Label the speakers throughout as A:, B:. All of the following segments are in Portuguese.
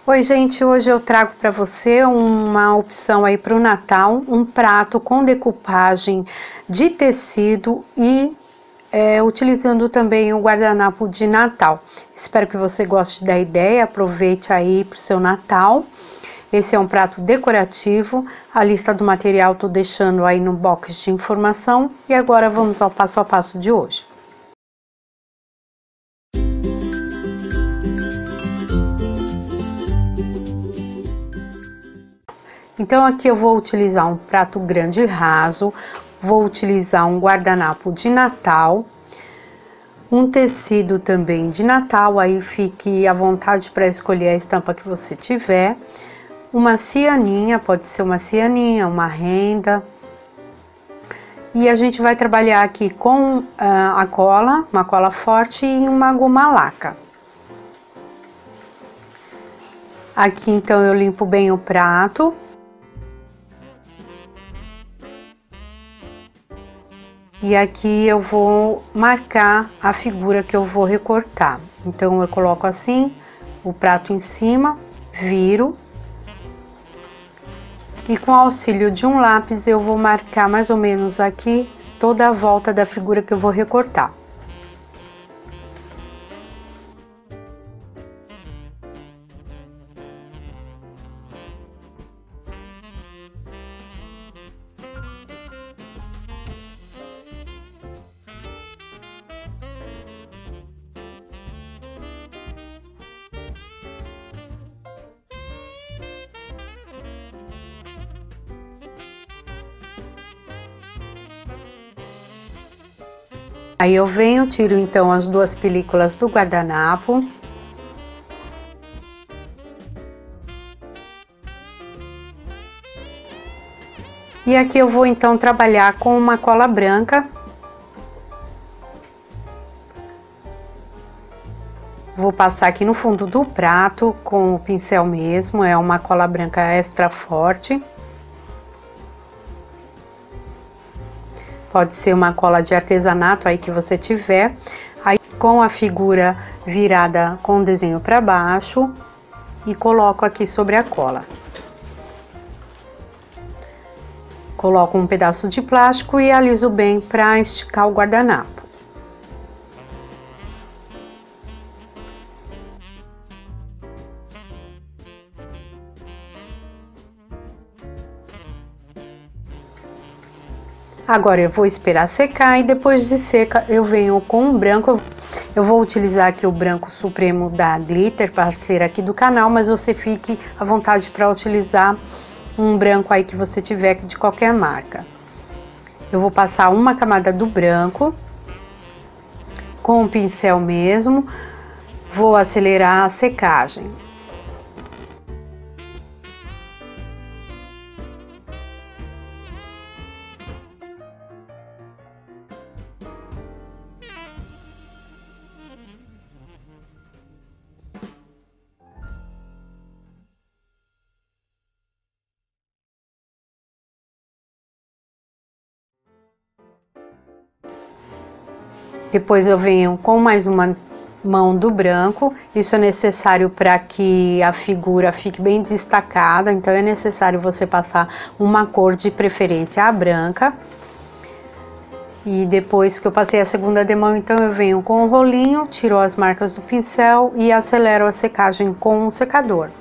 A: Oi gente, hoje eu trago para você uma opção aí para o Natal, um prato com decupagem de tecido e utilizando também o guardanapo de Natal. Espero que você goste da ideia, aproveite aí para o seu Natal. Esse é um prato decorativo, a lista do material tô deixando aí no box de informação e agora vamos ao passo a passo de hoje. Então aqui eu vou utilizar um prato grande e raso, vou utilizar um guardanapo de Natal, um tecido também de Natal, aí fique à vontade para escolher a estampa que você tiver, uma cianinha, pode ser uma cianinha, uma renda, e a gente vai trabalhar aqui com a cola, uma cola forte e uma goma laca. Aqui então eu limpo bem o prato. E aqui eu vou marcar a figura que eu vou recortar. Então eu coloco assim, o prato em cima, viro. E com o auxílio de um lápis eu vou marcar mais ou menos aqui toda a volta da figura que eu vou recortar. Aí eu venho, tiro então as duas películas do guardanapo. E aqui eu vou então trabalhar com uma cola branca. Vou passar aqui no fundo do prato com o pincel mesmo, é uma cola branca extra forte. Pode ser uma cola de artesanato aí que você tiver. Aí com a figura virada com o desenho para baixo e coloco aqui sobre a cola. Coloco um pedaço de plástico e aliso bem para esticar o guardanapo. Agora eu vou esperar secar e depois de seca eu venho com um branco. Eu vou utilizar aqui o branco supremo da Glitter, parceira aqui do canal, mas você fique à vontade para utilizar um branco aí que você tiver de qualquer marca. Eu vou passar uma camada do branco com o pincel mesmo, vou acelerar a secagem. Depois eu venho com mais uma mão do branco, isso é necessário para que a figura fique bem destacada, então é necessário você passar uma cor de preferência a branca. E depois que eu passei a segunda demão, então eu venho com o rolinho, tiro as marcas do pincel e acelero a secagem com um secador.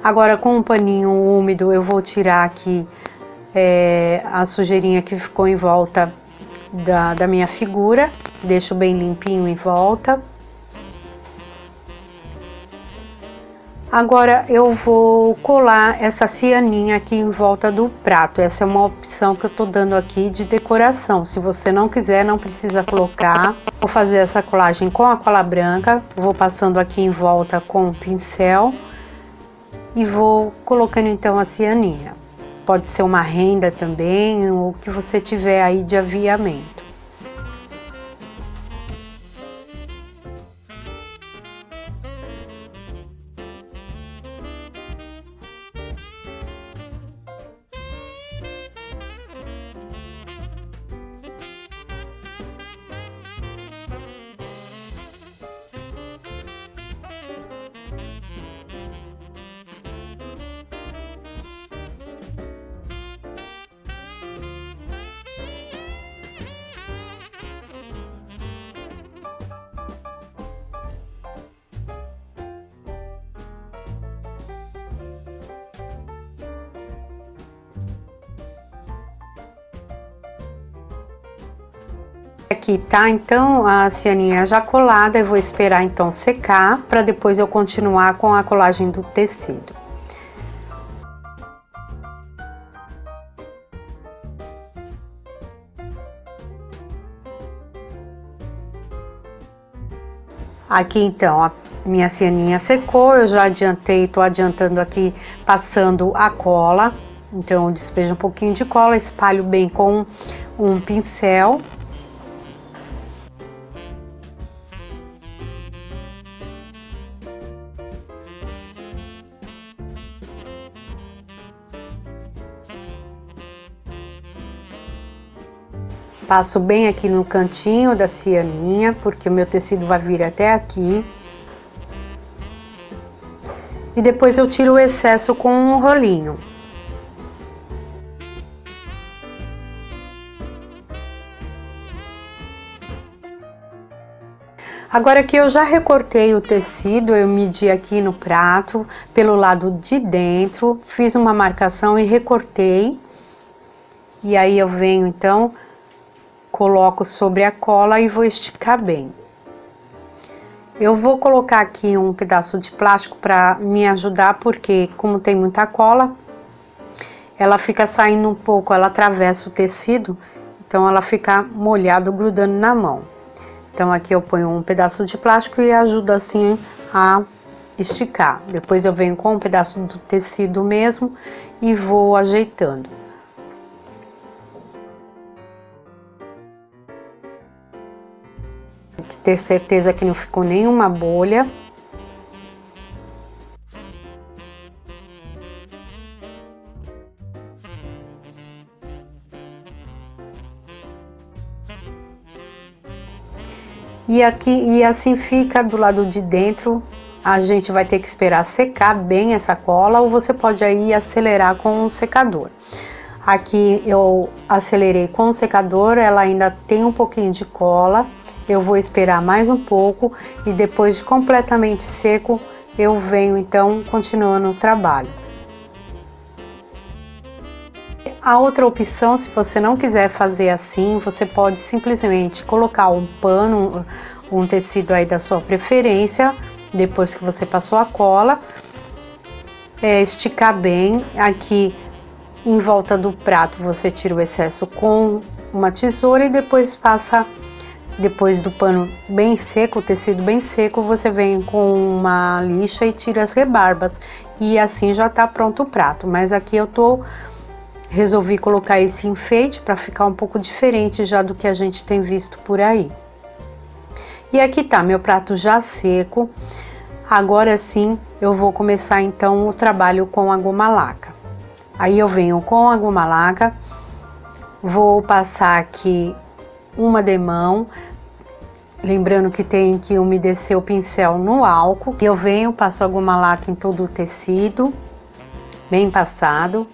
A: Agora com um paninho úmido eu vou tirar aqui a sujeirinha que ficou em volta da minha figura, deixo bem limpinho em volta. Agora eu vou colar essa cianinha aqui em volta do prato, essa é uma opção que eu tô dando aqui de decoração, se você não quiser, não precisa colocar. Vou fazer essa colagem com a cola branca, vou passando aqui em volta com o pincel e vou colocando então a cianinha. Pode ser uma renda também, ou o que você tiver aí de aviamento. aqui tá então a cianinha já colada, eu vou esperar então secar para depois eu continuar com a colagem do tecido. Aqui então a minha cianinha secou, eu já adiantei, tô adiantando aqui passando a cola. Então eu despejo um pouquinho de cola, espalho bem com um pincel. Passo bem aqui no cantinho da cianinha, porque o meu tecido vai vir até aqui. E depois eu tiro o excesso com um rolinho. Agora que eu já recortei o tecido, eu medi aqui no prato, pelo lado de dentro, fiz uma marcação e recortei. E aí eu venho então, coloco sobre a cola e vou esticar bem. Eu vou colocar aqui um pedaço de plástico para me ajudar, porque como tem muita cola, ela fica saindo um pouco, ela atravessa o tecido, então ela fica molhado, grudando na mão. Então aqui eu ponho um pedaço de plástico e ajudo assim a esticar. Depois eu venho com um pedaço do tecido mesmo e vou ajeitando. Tem que ter certeza que não ficou nenhuma bolha. E assim fica do lado de dentro. A gente vai ter que esperar secar bem essa cola, ou você pode aí acelerar com o secador. Aqui eu acelerei com o secador, ela ainda tem um pouquinho de cola. Eu vou esperar mais um pouco e depois de completamente seco, eu venho então continuando o trabalho. A outra opção, se você não quiser fazer assim, você pode simplesmente colocar um pano, um tecido aí da sua preferência, depois que você passou a cola, esticar bem. Aqui em volta do prato você tira o excesso com uma tesoura e depois passa, depois do pano bem seco, o tecido bem seco, você vem com uma lixa e tira as rebarbas. E assim já tá pronto o prato, mas aqui eu resolvi colocar esse enfeite para ficar um pouco diferente já do que a gente tem visto por aí. E aqui tá meu prato já seco. Agora sim eu vou começar então o trabalho com a goma laca. Aí eu venho com a goma laca, vou passar aqui uma demão, lembrando que tem que umedecer o pincel no álcool. Eu venho, passo a goma laca em todo o tecido, bem passado.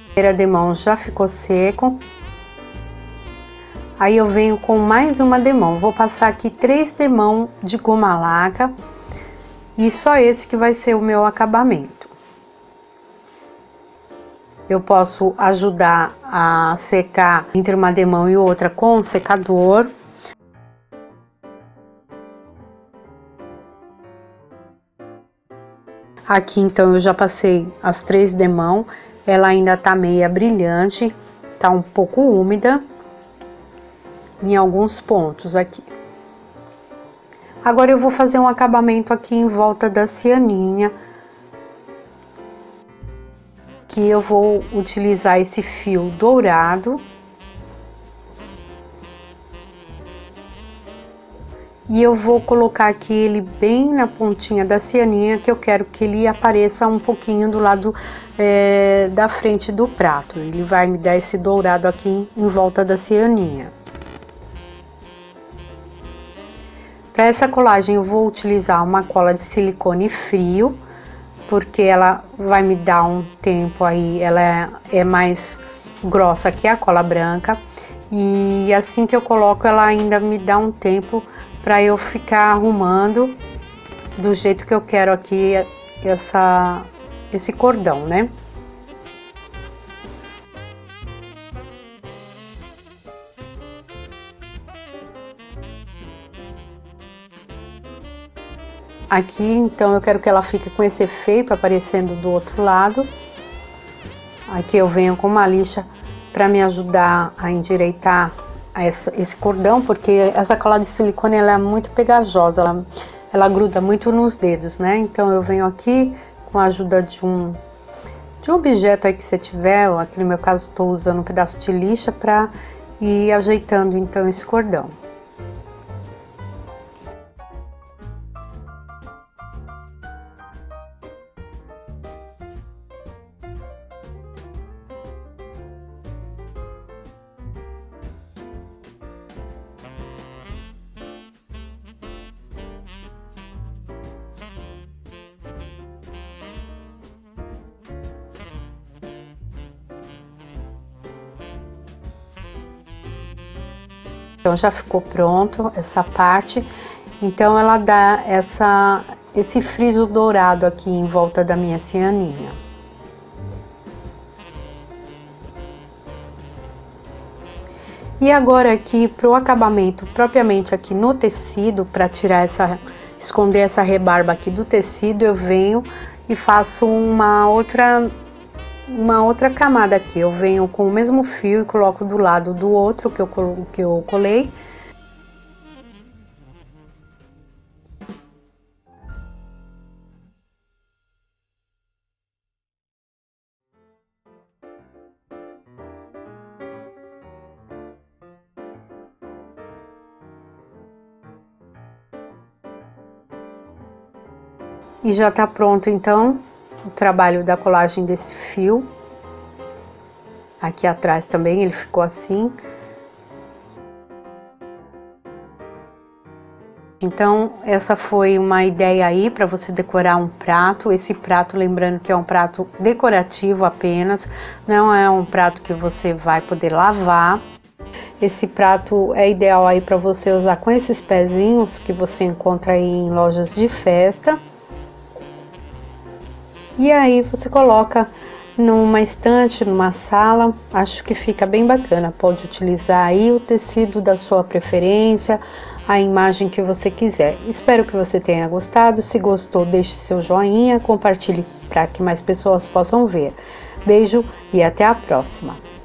A: A primeira demão já ficou seco. Aí eu venho com mais uma demão. Vou passar aqui 3 demão de goma laca e só esse que vai ser o meu acabamento. Eu posso ajudar a secar entre uma demão e outra com o secador. Aqui então eu já passei as 3 demão. Ela ainda tá meia brilhante, tá um pouco úmida em alguns pontos aqui. Agora eu vou fazer um acabamento aqui em volta da cianinha, que eu vou utilizar esse fio dourado. E eu vou colocar aqui ele bem na pontinha da cianinha, que eu quero que ele apareça um pouquinho do lado da frente do prato. Ele vai me dar esse dourado aqui em volta da cianinha. Para essa colagem eu vou utilizar uma cola de silicone frio, porque ela vai me dar um tempo aí, ela é mais grossa que a cola branca. E assim que eu coloco, ela ainda me dá um tempo para eu ficar arrumando do jeito que eu quero aqui esse cordão, né? Aqui, então, eu quero que ela fique com esse efeito aparecendo do outro lado. Aqui eu venho com uma lixa para me ajudar a endireitar esse cordão, porque essa cola de silicone ela é muito pegajosa, ela gruda muito nos dedos, né? Então eu venho aqui com a ajuda de um objeto aí que você tiver, aqui no meu caso estou usando um pedaço de lixa para ir ajeitando então esse cordão. Então já ficou pronto essa parte, então ela dá esse friso dourado aqui em volta da minha cianinha. E agora aqui pro acabamento propriamente aqui no tecido, para tirar esconder essa rebarba aqui do tecido, eu venho e faço uma outra camada aqui. Eu venho com o mesmo fio e coloco do lado do outro que eu colei. E já tá pronto então o trabalho da colagem desse fio. Aqui atrás também ele ficou assim. Então essa foi uma ideia aí para você decorar um prato. Esse prato, lembrando que é um prato decorativo apenas, não é um prato que você vai poder lavar. Esse prato é ideal aí para você usar com esses pezinhos que você encontra aí em lojas de festa. E aí você coloca numa estante, numa sala, acho que fica bem bacana. Pode utilizar aí o tecido da sua preferência, a imagem que você quiser. Espero que você tenha gostado. Se gostou, deixe seu joinha, compartilhe para que mais pessoas possam ver. Beijo e até a próxima!